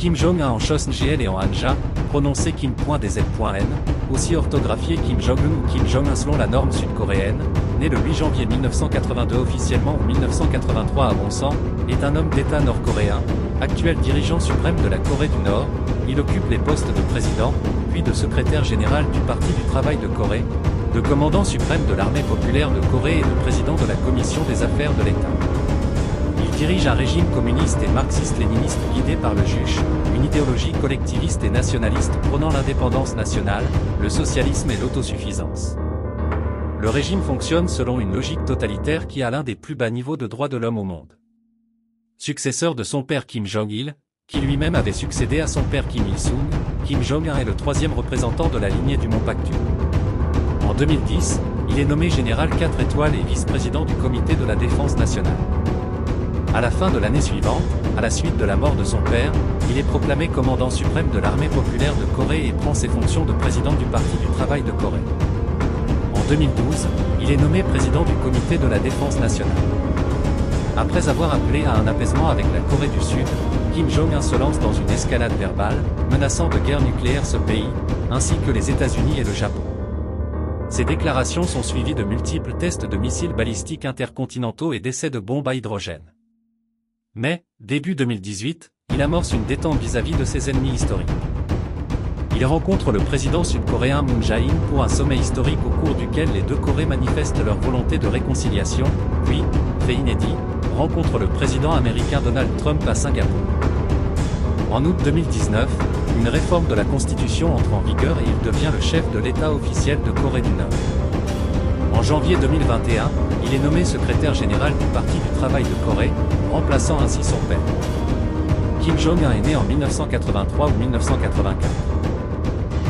Kim Jong-un en Chosngl et en Hanja, prononcé Kim.dz.n, aussi orthographié Kim Jong-un ou Kim Jong-un selon la norme sud-coréenne, né le 8 janvier 1982 officiellement ou 1983 à Wonsan, est un homme d'État nord-coréen, actuel dirigeant suprême de la Corée du Nord. Il occupe les postes de président, puis de secrétaire général du Parti du Travail de Corée, de commandant suprême de l'armée populaire de Corée et de président de la Commission des affaires de l'État. Il dirige un régime communiste et marxiste-léniniste guidé par le Juche, une idéologie collectiviste et nationaliste prônant l'indépendance nationale, le socialisme et l'autosuffisance. Le régime fonctionne selon une logique totalitaire qui a l'un des plus bas niveaux de droits de l'homme au monde. Successeur de son père Kim Jong-il, qui lui-même avait succédé à son père Kim Il-sung, Kim Jong-un est le troisième représentant de la lignée du Mont-Paktu. En 2010, il est nommé général 4 étoiles et vice-président du Comité de la Défense nationale. À la fin de l'année suivante, à la suite de la mort de son père, il est proclamé commandant suprême de l'armée populaire de Corée et prend ses fonctions de président du Parti du Travail de Corée. En 2012, il est nommé président du Comité de la Défense nationale. Après avoir appelé à un apaisement avec la Corée du Sud, Kim Jong-un se lance dans une escalade verbale, menaçant de guerre nucléaire ce pays, ainsi que les États-Unis et le Japon. Ces déclarations sont suivies de multiples tests de missiles balistiques intercontinentaux et d'essais de bombes à hydrogène. Mais, début 2018, il amorce une détente vis-à-vis de ses ennemis historiques. Il rencontre le président sud-coréen Moon Jae-in pour un sommet historique au cours duquel les deux Corées manifestent leur volonté de réconciliation, puis, fait inédit, rencontre le président américain Donald Trump à Singapour. En août 2019, une réforme de la Constitution entre en vigueur et il devient le chef de l'État officiel de Corée du Nord. En janvier 2021, il est nommé secrétaire général du Parti du Travail de Corée, remplaçant ainsi son père. Kim Jong-un est né en 1983 ou 1984.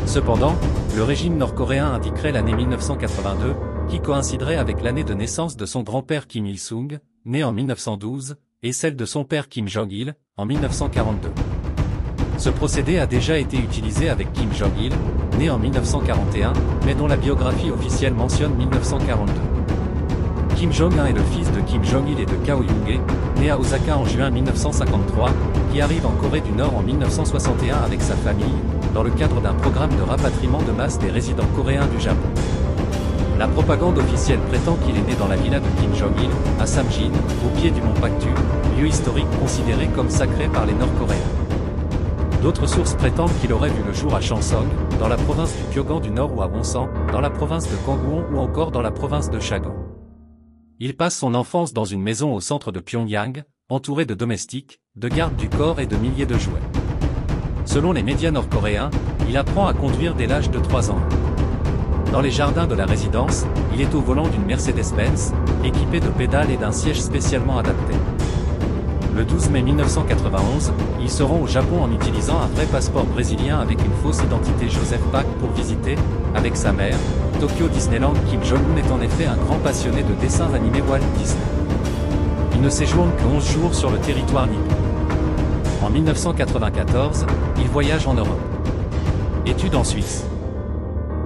Cependant, le régime nord-coréen indiquerait l'année 1982, qui coïnciderait avec l'année de naissance de son grand-père Kim Il-sung, né en 1912, et celle de son père Kim Jong-il, en 1942. Ce procédé a déjà été utilisé avec Kim Jong-il, né en 1941, mais dont la biographie officielle mentionne 1942. Kim Jong-un est le fils de Kim Jong-il et de Kao Young-hae, né à Osaka en juin 1953, qui arrive en Corée du Nord en 1961 avec sa famille, dans le cadre d'un programme de rapatriement de masse des résidents coréens du Japon. La propagande officielle prétend qu'il est né dans la villa de Kim Jong-il, à Samjin, au pied du mont Paktu, lieu historique considéré comme sacré par les Nord-Coréens. D'autres sources prétendent qu'il aurait vu le jour à Chansong, dans la province du Pyogan du Nord ou à Wonsan, dans la province de Gangwon ou encore dans la province de Chagan. Il passe son enfance dans une maison au centre de Pyongyang, entouré de domestiques, de gardes du corps et de milliers de jouets. Selon les médias nord-coréens, il apprend à conduire dès l'âge de 3 ans. Dans les jardins de la résidence, il est au volant d'une Mercedes-Benz, équipée de pédales et d'un siège spécialement adapté. Le 12 mai 1991, il se rend au Japon en utilisant un vrai passeport brésilien avec une fausse identité Joseph Pak pour visiter, avec sa mère, Tokyo Disneyland. Kim Jong-un est en effet un grand passionné de dessins animés Walt Disney. Il ne séjourne que 11 jours sur le territoire nippon. En 1994, il voyage en Europe. Études en Suisse.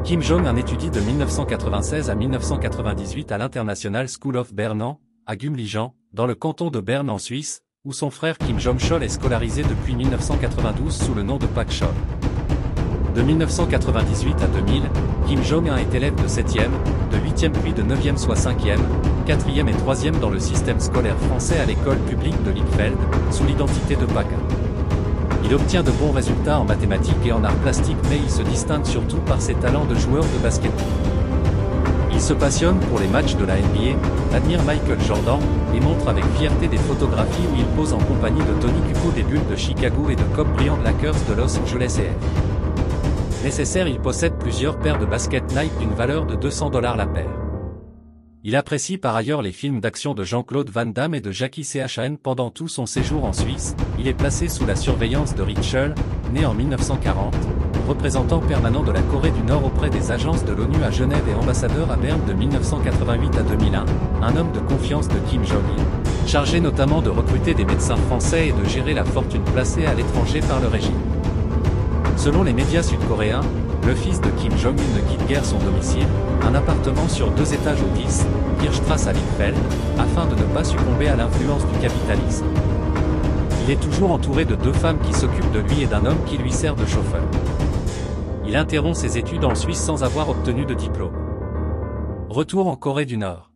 Kim Jong-un étudie de 1996 à 1998 à l'International School of Bern, à Gumligen, dans le canton de Berne en Suisse, où son frère Kim Jong-chol est scolarisé depuis 1992 sous le nom de Pak Chol. De 1998 à 2000, Kim Jong-un est élève de 7e, de 8e puis de 9e soit 5e, 4e et 3e dans le système scolaire français à l'école publique de Lichfeld, sous l'identité de Pak. Il obtient de bons résultats en mathématiques et en arts plastiques mais il se distingue surtout par ses talents de joueur de basketball. Il se passionne pour les matchs de la NBA, admire Michael Jordan, et montre avec fierté des photographies où il pose en compagnie de Tony Kukoc des Bulls de Chicago et de Kobe Bryant Lakers de Los Angeles AF. Nécessaire, il possède plusieurs paires de baskets Nike d'une valeur de $200 la paire. Il apprécie par ailleurs les films d'action de Jean-Claude Van Damme et de Jackie Chan. Pendant tout son séjour en Suisse, il est placé sous la surveillance de Richel, né en 1940, représentant permanent de la Corée du Nord auprès des agences de l'ONU à Genève et ambassadeur à Berne de 1988 à 2001, un homme de confiance de Kim Jong-il, chargé notamment de recruter des médecins français et de gérer la fortune placée à l'étranger par le régime. Selon les médias sud-coréens, le fils de Kim Jong-un ne quitte guère son domicile, un appartement sur 2 étages au 10, Kirchstrasse à Lichfeld, afin de ne pas succomber à l'influence du capitalisme. Il est toujours entouré de 2 femmes qui s'occupent de lui et d'un homme qui lui sert de chauffeur. Il interrompt ses études en Suisse sans avoir obtenu de diplôme. Retour en Corée du Nord.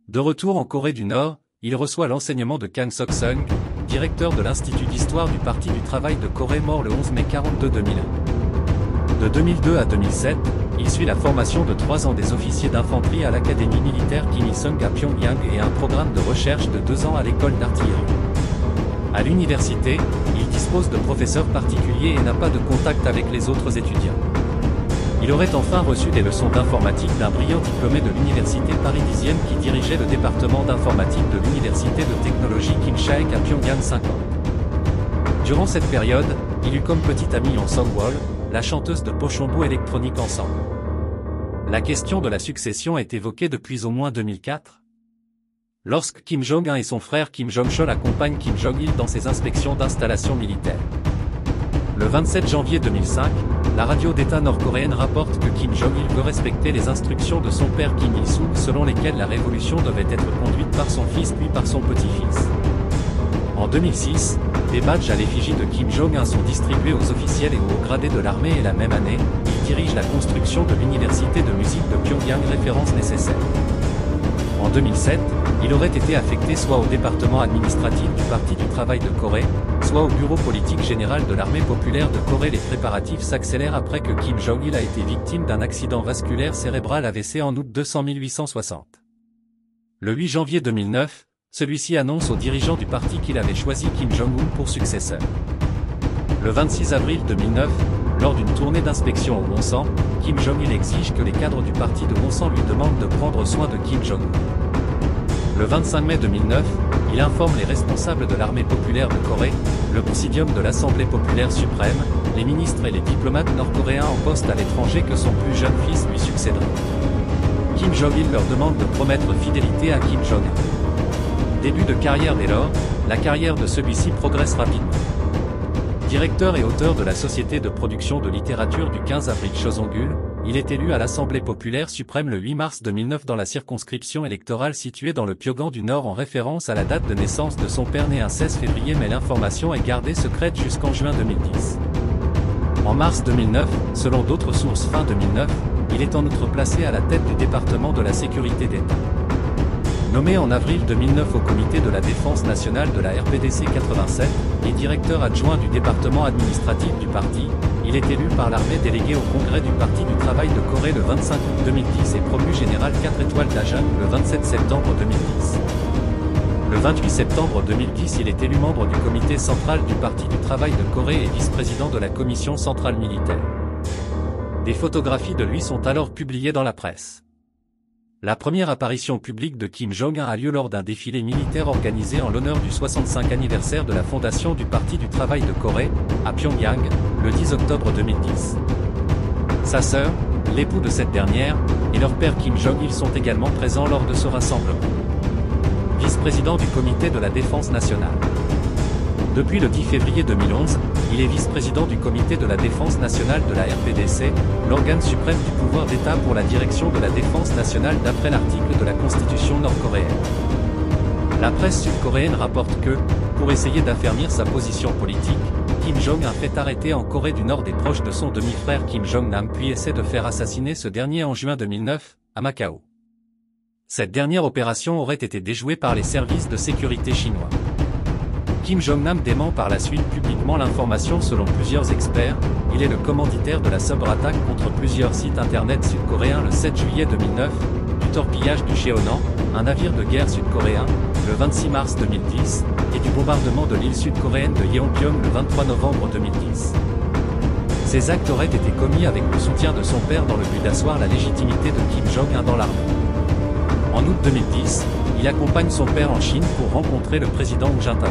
De retour en Corée du Nord, il reçoit l'enseignement de Kang Sok-sung, directeur de l'Institut d'Histoire du Parti du Travail de Corée mort le 11 mai 42-2001. De 2002 à 2007, il suit la formation de 3 ans des officiers d'infanterie à l'Académie militaire Kim Il-sung à Pyongyang et un programme de recherche de 2 ans à l'école d'artillerie. À l'université, il dispose de professeurs particuliers et n'a pas de contact avec les autres étudiants. Il aurait enfin reçu des leçons d'informatique d'un brillant diplômé de l'université parisienne qui dirigeait le département d'informatique de l'université de technologie Kim Il-sung à Pyongyang 5 ans. Durant cette période, il eut comme petite amie Yeon Sung-wol, la chanteuse de Pochonbo électronique ensemble. La question de la succession est évoquée depuis au moins 2004. Lorsque Kim Jong-un et son frère Kim Jong-chol accompagnent Kim Jong-il dans ses inspections d'installations militaires. Le 27 janvier 2005, la radio d'État nord-coréenne rapporte que Kim Jong-il veut respecter les instructions de son père Kim Il-sung selon lesquelles la révolution devait être conduite par son fils puis par son petit-fils. En 2006, des badges à l'effigie de Kim Jong-un sont distribués aux officiels et aux hauts gradés de l'armée et la même année, il dirige la construction de l'université de musique de Pyongyang, référence nécessaire. En 2007, il aurait été affecté soit au département administratif du Parti du Travail de Corée, soit au bureau politique général de l'armée populaire de Corée. Les préparatifs s'accélèrent après que Kim Jong-il a été victime d'un accident vasculaire cérébral AVC en août 860. Le 8 janvier 2009, celui-ci annonce aux dirigeants du parti qu'il avait choisi Kim Jong-un pour successeur. Le 26 avril 2009, lors d'une tournée d'inspection au Wonsan, Kim Jong-il exige que les cadres du parti de Wonsan lui demandent de prendre soin de Kim Jong-un. Le 25 mai 2009, il informe les responsables de l'armée populaire de Corée, le présidium de l'Assemblée populaire suprême, les ministres et les diplomates nord-coréens en poste à l'étranger que son plus jeune fils lui succédera. Kim Jong-il leur demande de promettre fidélité à Kim Jong-un. Début de carrière dès lors, la carrière de celui-ci progresse rapidement. Directeur et auteur de la Société de production de littérature du 15 avril Chosongul, il est élu à l'Assemblée populaire suprême le 8 mars 2009 dans la circonscription électorale située dans le Pyongan du Nord en référence à la date de naissance de son père né un 16 février, mais l'information est gardée secrète jusqu'en juin 2010. En mars 2009, selon d'autres sources fin 2009, il est en outre placé à la tête du département de la sécurité d'État. Nommé en avril 2009 au comité de la défense nationale de la RPDC 87 et directeur adjoint du département administratif du parti, il est élu par l'armée délégué au congrès du Parti du Travail de Corée le 25 août 2010 et promu général 4 étoiles d'Ajan le 27 septembre 2010. Le 28 septembre 2010, il est élu membre du comité central du Parti du Travail de Corée et vice-président de la commission centrale militaire. Des photographies de lui sont alors publiées dans la presse. La première apparition publique de Kim Jong-un a lieu lors d'un défilé militaire organisé en l'honneur du 65 anniversaire de la fondation du Parti du Travail de Corée, à Pyongyang, le 10 octobre 2010. Sa sœur, l'époux de cette dernière, et leur père Kim Jong-il sont également présents lors de ce rassemblement. Vice-président du comité de la défense nationale. Depuis le 10 février 2011, il est vice-président du comité de la défense nationale de la RPDC, l'organe suprême du pouvoir d'État pour la direction de la défense nationale d'après l'article de la Constitution nord-coréenne. La presse sud-coréenne rapporte que, pour essayer d'affermir sa position politique, Kim Jong-un fait arrêter en Corée du Nord des proches de son demi-frère Kim Jong-nam puis essaie de faire assassiner ce dernier en juin 2009, à Macao. Cette dernière opération aurait été déjouée par les services de sécurité chinois. Kim Jong-nam dément par la suite publiquement l'information. Selon plusieurs experts, il est le commanditaire de la cyberattaque contre plusieurs sites internet sud-coréens le 7 juillet 2009, du torpillage du Cheonan, un navire de guerre sud-coréen, le 26 mars 2010, et du bombardement de l'île sud-coréenne de Yeonpyeong le 23 novembre 2010. Ces actes auraient été commis avec le soutien de son père dans le but d'asseoir la légitimité de Kim Jong-un dans l'armée. En août 2010, il accompagne son père en Chine pour rencontrer le président Hu Jintao.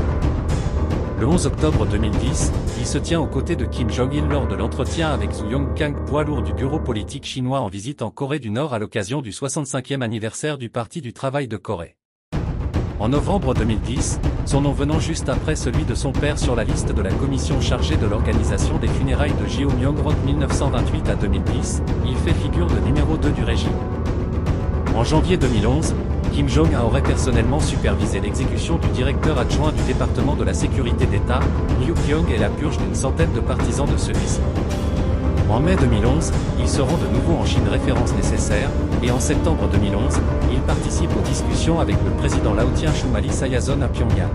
Le 11 octobre 2010, il se tient aux côtés de Kim Jong-il lors de l'entretien avec Zhu Yongkang, poids lourd du bureau politique chinois en visite en Corée du Nord à l'occasion du 65e anniversaire du Parti du Travail de Corée. En novembre 2010, son nom venant juste après celui de son père sur la liste de la commission chargée de l'organisation des funérailles de Jeo Myung-rok 1928 à 2010, il fait figure de numéro 2 du régime. En janvier 2011, Kim Jong-un aurait personnellement supervisé l'exécution du directeur adjoint du département de la sécurité d'État, Liu Kyong, et la purge d'une centaine de partisans de celui-ci. En mai 2011, il se rend de nouveau en Chine, référence nécessaire, et en septembre 2011, il participe aux discussions avec le président laotien Chumali Sayazon à Pyongyang.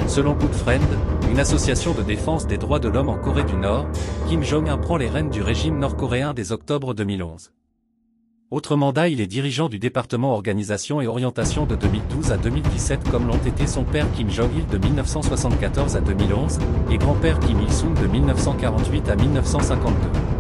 Selon Good Friend, une association de défense des droits de l'homme en Corée du Nord, Kim Jong-un prend les rênes du régime nord-coréen dès octobre 2011. Autre mandat, il est dirigeant du département organisation et orientation de 2012 à 2017, comme l'ont été son père Kim Jong-il de 1974 à 2011, et grand-père Kim Il-sung de 1948 à 1952.